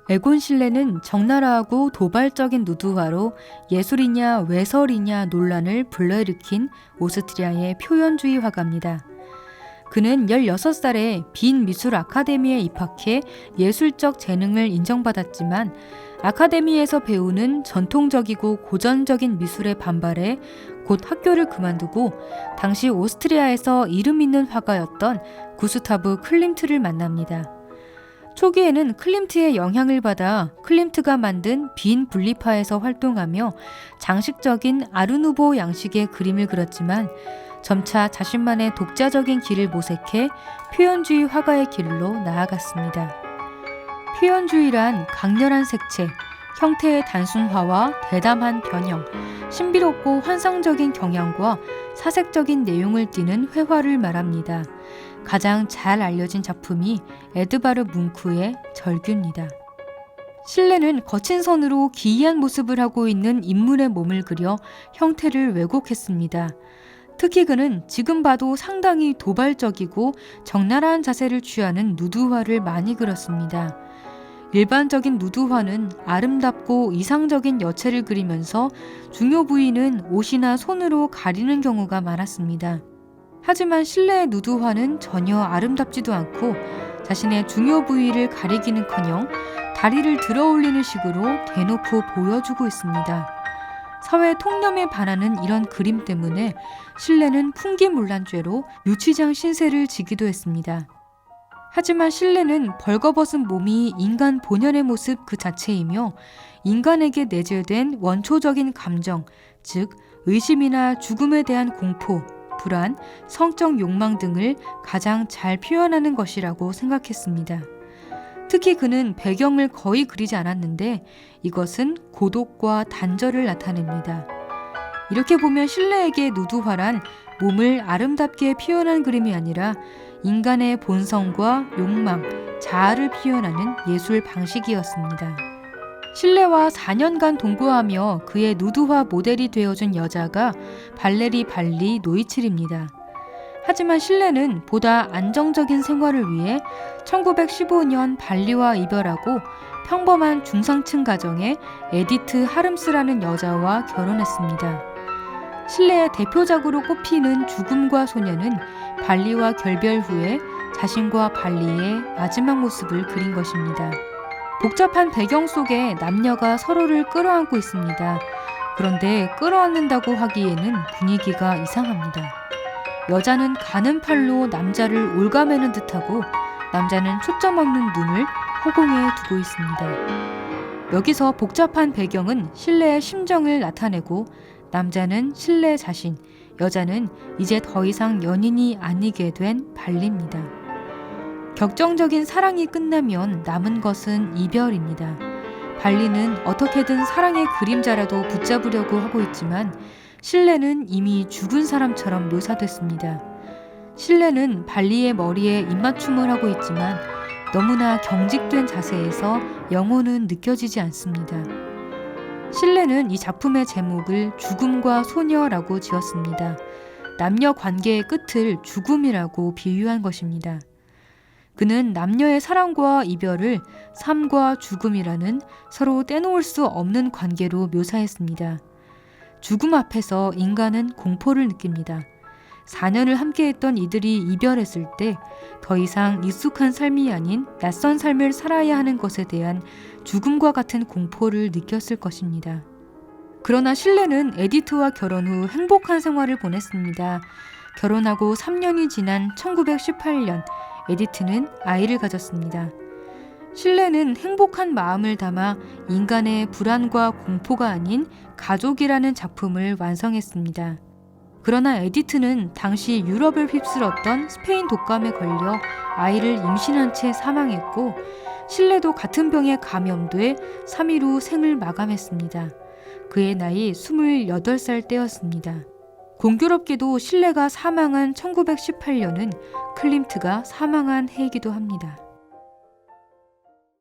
에곤 실레는 적나라하고 도발적인 누드화로 예술이냐 외설이냐 논란을 불러일으킨 오스트리아의 표현주의 화가입니다. 그는 16살에 빈 미술 아카데미에 입학해 예술적 재능을 인정받았지만 아카데미에서 배우는 전통적이고 고전적인 미술에 반발해 곧 학교를 그만두고 당시 오스트리아에서 이름 있는 화가였던 구스타브 클림트를 만납니다. 초기에는 클림트의 영향을 받아 클림트가 만든 빈 분리파에서 활동하며 장식적인 아르누보 양식의 그림을 그렸지만 점차 자신만의 독자적인 길을 모색해 표현주의 화가의 길로 나아갔습니다. 표현주의란 강렬한 색채, 형태의 단순화와 대담한 변형, 신비롭고 환상적인 경향과 사색적인 내용을 띠는 회화를 말합니다. 가장 잘 알려진 작품이 에드바르 뭉크의 절규입니다. 실레는 거친 선으로 기이한 모습을 하고 있는 인물의 몸을 그려 형태를 왜곡했습니다. 특히 그는 지금 봐도 상당히 도발적이고 적나라한 자세를 취하는 누드화를 많이 그렸습니다. 일반적인 누드화는 아름답고 이상적인 여체를 그리면서 중요 부위는 옷이나 손으로 가리는 경우가 많았습니다. 하지만 실레의 누드화는 전혀 아름답지도 않고 자신의 중요 부위를 가리기는커녕 다리를 들어 올리는 식으로 대놓고 보여주고 있습니다. 사회 통념에 반하는 이런 그림 때문에 실레는 풍기문란죄로 유치장 신세를 지기도 했습니다. 하지만 실레는 벌거벗은 몸이 인간 본연의 모습 그 자체이며 인간에게 내재된 원초적인 감정, 즉 의심이나 죽음에 대한 공포, 불안, 성적 욕망 등을 가장 잘 표현하는 것이라고 생각했습니다. 특히 그는 배경을 거의 그리지 않았는데 이것은 고독과 단절을 나타냅니다. 이렇게 보면 실레에게 누드화란 몸을 아름답게 표현한 그림이 아니라 인간의 본성과 욕망, 자아를 표현하는 예술 방식이었습니다. 실레와 4년간 동거하며 그의 누드화 모델이 되어준 여자가 발레리 발리 노이칠입니다. 하지만 실레는 보다 안정적인 생활을 위해 1915년 발리와 이별하고 평범한 중상층 가정의 에디트 하름스라는 여자와 결혼했습니다. 실레의 대표작으로 꼽히는 죽음과 소녀는 발리와 결별 후에 자신과 발리의 마지막 모습을 그린 것입니다. 복잡한 배경 속에 남녀가 서로를 끌어안고 있습니다. 그런데 끌어안는다고 하기에는 분위기가 이상합니다. 여자는 가는 팔로 남자를 올가매는 듯하고 남자는 초점 없는 눈을 허공에 두고 있습니다. 여기서 복잡한 배경은 실레의 심정을 나타내고 남자는 실레 자신, 여자는 이제 더 이상 연인이 아니게 된 발리입니다. 격정적인 사랑이 끝나면 남은 것은 이별입니다. 발리는 어떻게든 사랑의 그림자라도 붙잡으려고 하고 있지만 실레는 이미 죽은 사람처럼 묘사됐습니다. 실레는 발리의 머리에 입맞춤을 하고 있지만 너무나 경직된 자세에서 영혼은 느껴지지 않습니다. 실레는 이 작품의 제목을 죽음과 소녀라고 지었습니다. 남녀 관계의 끝을 죽음이라고 비유한 것입니다. 그는 남녀의 사랑과 이별을 삶과 죽음이라는 서로 떼놓을 수 없는 관계로 묘사했습니다. 죽음 앞에서 인간은 공포를 느낍니다. 4년을 함께했던 이들이 이별했을 때 더 이상 익숙한 삶이 아닌 낯선 삶을 살아야 하는 것에 대한 죽음과 같은 공포를 느꼈을 것입니다. 그러나 실레는 에디트와 결혼 후 행복한 생활을 보냈습니다. 결혼하고 3년이 지난 1918년 에디트는 아이를 가졌습니다. 실레는 행복한 마음을 담아 인간의 불안과 공포가 아닌 가족이라는 작품을 완성했습니다. 그러나 에디트는 당시 유럽을 휩쓸었던 스페인 독감에 걸려 아이를 임신한 채 사망했고 실레도 같은 병에 감염돼 3일 후 생을 마감했습니다. 그의 나이 28살 때였습니다. 공교롭게도 실레가 사망한 1918년은 클림트가 사망한 해이기도 합니다.